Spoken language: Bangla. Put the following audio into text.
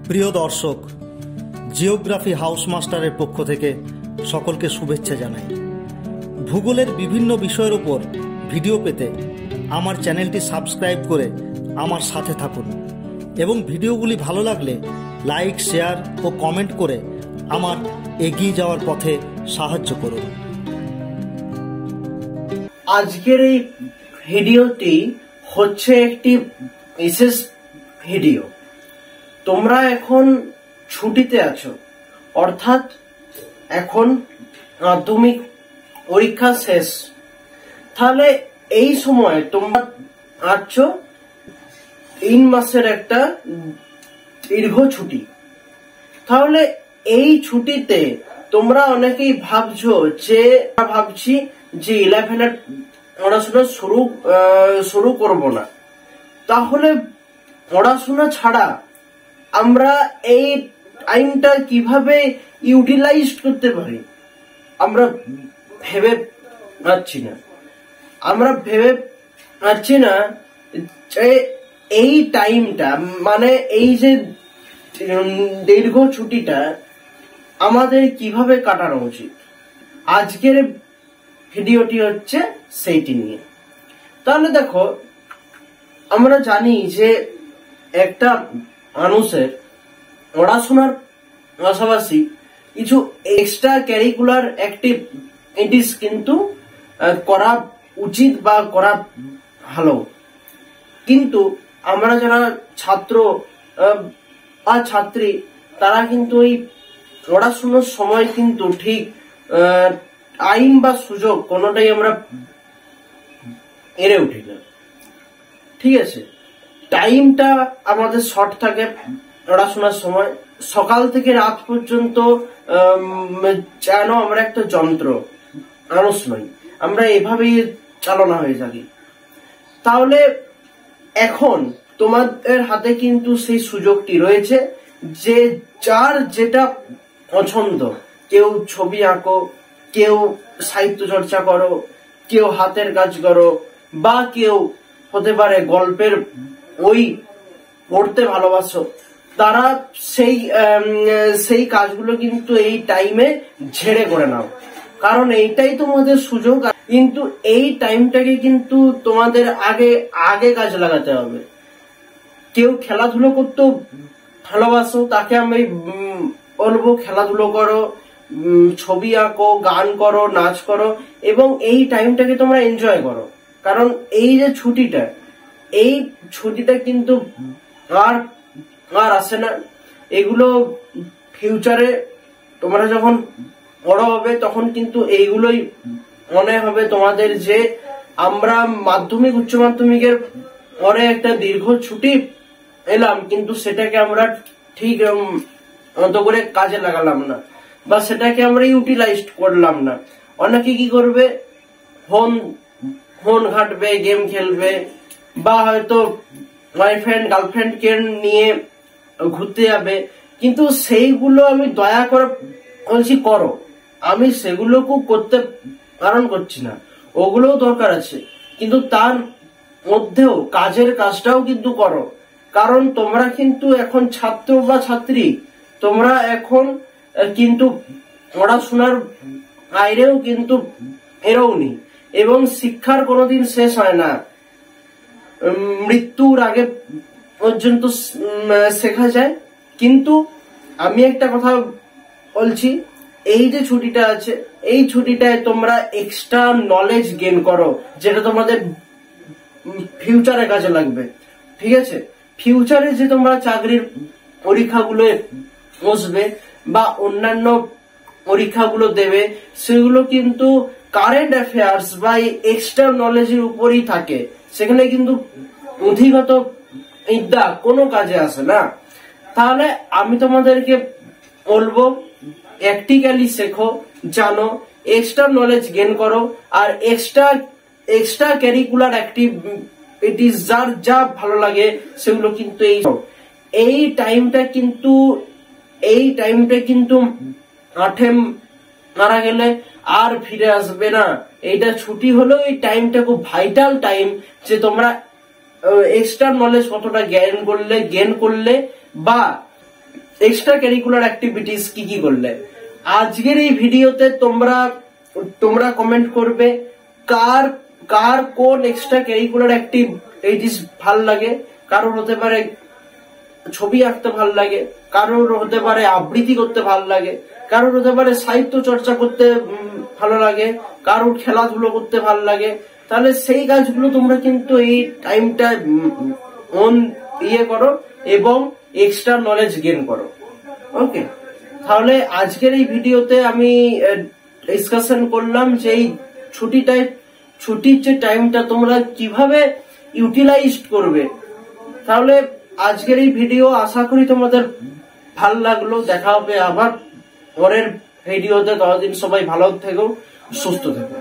প্রিয় দর্শক, জিওগ্রাফি হাউস মাস্টারের পক্ষ থেকে সকলকে শুভেচ্ছা জানাই। ভূগোলের বিভিন্ন বিষয়ের উপর ভিডিও পেতে আমার চ্যানেলটি সাবস্ক্রাইব করে আমার সাথে থাকুন এবং ভিডিওগুলি ভালো লাগলে লাইক, শেয়ার ও কমেন্ট করে আমার এগিয়ে যাওয়ার পথে সাহায্য করুন। আজকের এই ভিডিওটি হচ্ছে একটি বিশেষ ভিডিও। তোমরা এখন ছুটিতে আছো, অর্থাৎ এখন মাধ্যমিক পরীক্ষা শেষ। তাহলে এই সময় তোমরা আছো 3 মাসের একটা দীর্ঘ ছুটি। তাহলে এই ছুটিতে তোমরা অনেকেই ভাবছি যে 11 পড়াশোনা শুরু করব না। তাহলে পড়াশোনা ছাড়া আমরা এই টাইমটা কিভাবে ইউটিলাইজ করতে পারি আমরা ভেবে পাচ্ছি না যে এই টাইমটা, মানে এই যে দীর্ঘ ছুটিটা আমাদের কিভাবে কাটানো উচিত। আজকের ভিডিওটি হচ্ছে সেইটি নিয়ে। তাহলে দেখো, আমরা জানি যে একটা মানুষের পড়াশোনার পাশাপাশি কিছু এক্সট্রা ক্যারিকুলার অ্যাক্টিভিটিস কিন্তু করা উচিত বা করা ভালো। কিন্তু আমরা যারা ছাত্র বা ছাত্রী, তারা কিন্তু এই পড়াশোনার সময় কিন্তু ঠিক টাইম বা সুযোগ কোনোটাই আমরা এড়ে উঠি না। ঠিক আছে, টাইমটা আমাদের শর্ট থাকে পড়াশোনার সময়। সকাল থেকে রাত পর্যন্ত যেন আমরা একটা যন্ত্র, মানুষ নই, আমরা এভাবেই চালনা হয়ে থাকি। তাহলে এখন তোমাদের হাতে কিন্তু সেই সুযোগটি রয়েছে যে যার যেটা পছন্দ, কেউ ছবি আঁকো, কেউ সাহিত্য চর্চা করো, কেউ হাতের কাজ করো, বা কেউ হতে পারে গল্পের বই পড়তে ভালোবাসো, তারা সেই কাজগুলো কিন্তু এই টাইমে ঝেড়ে করে নাও, কারণ এইটাই তোমাদের সুযোগ। কিন্তু এই টাইমটাকে কিন্তু তোমাদের আগে কাজ লাগাতে হবে। কেউ খেলাধুলো করতে ভালোবাসো, তাকে আমি বলবো খেলাধুলো করো, ছবি আঁকো, গান করো, নাচ করো, এবং এই টাইমটাকে তোমরা এনজয় করো। কারণ এই যে ছুটিটা কিন্তু আর আসে না। এগুলো ফিউচারে তোমরা যখন বড় হবে তখন কিন্তু এইগুলোই মনে হবে তোমাদের যে আমরা মাধ্যমিক উচ্চ মাধ্যমিকের পরে একটা দীর্ঘ ছুটি এলাম, কিন্তু সেটাকে আমরা ঠিক মতো করে কাজে লাগালাম না, বা সেটাকে আমরা ইউটিলাইজ করলাম না। অনেকে কি করবে, ফোন ঘাঁটবে, গেম খেলবে, বা হয়তো বয়ফ্রেন্ড গার্লফ্রেন্ডকে নিয়ে ঘুরতে যাবে। কিন্তু সেইগুলো আমি দয়া করে বলছি করো, আমি সেগুলোকেও করতে বারণ করছি না, ওগুলোও দরকার আছে, কিন্তু তার মধ্যেও কাজটাও কিন্তু করো। কারণ তোমরা কিন্তু এখন ছাত্র বা ছাত্রী, তোমরা এখন কিন্তু পড়াশোনার বাইরেও কিন্তু এরোওনি, এবং শিক্ষার কোনোদিন শেষ হয় না। মৃত্যুর আগে পর্যন্ত শেখা যায়। কিন্তু আমি একটা কথা বলছি, এই যে ছুটিটা আছে, এই ছুটিটায় তোমরা এক্সট্রা নলেজ গেইন করো, যেটা তোমাদের ফিউচারে কাজে লাগবে। ঠিক আছে, ফিউচারে যে তোমরা চাকরির পরীক্ষাগুলো বসবে বা অন্যান্য পরীক্ষাগুলো দেবে, সেগুলো কিন্তু কারেন্ট অ্যাফেয়ার্স বা এক্সট্রা নলেজের উপরই থাকে। সেখানে কিন্তু পুঁথিগত বিদ্যা কোনো কাজে আসে না। তাহলে আমি তোমাদেরকে বলবো, প্র্যাকটিক্যালি শেখো, জানো, এক্সট্রা নলেজ গেইন করো, আর এক্সট্রা ক্যারিকুলার অ্যাক্টিভিটিস যার যা ভালো লাগে সেগুলো কিন্তু এই টাইমটা কিন্তু মাঠে মারা গেলে আর ফিরে আসবে না। এইটা ছুটি হলো, এই টাইমটা খুব ভাইটাল টাইম, যে তোমরা এক্সট্রা নলেজ কতটা গেইন করলে বা এক্সট্রা কারিকুলার অ্যাক্টিভিটিস কি কি করলে। আজকের এই ভিডিওতে তোমরা কমেন্ট করবে কার কার কোন এক্সট্রা কারিকুলার অ্যাক্টিভিটিস ভাল লাগে। কারোর হতে পারে ছবি আঁকতে ভাল লাগে, কারোর হতে পারে আবৃত্তি করতে ভাল লাগে, কারোর হতে পারে সাহিত্য চর্চা করতে ভালো লাগে, কারোর খেলাধুলো করতে ভাল লাগে। তাহলে সেই কাজগুলো তোমরা কিন্তু এই টাইমটা করো এবং এক্সট্রা নলেজ গেইন করো। ওকে, তাহলে আজকের এই ভিডিওতে আমি ডিসকাশন করলাম যে এই ছুটির যে টাইমটা তোমরা কিভাবে ইউটিলাইজ করবে। তাহলে আজকের এই ভিডিও আশা করি তোমাদের ভালো লাগলো। দেখা হবে আবার পরের ভিডিওতে। ততদিন সবাই ভালো থেকো, সুস্থ থেকো।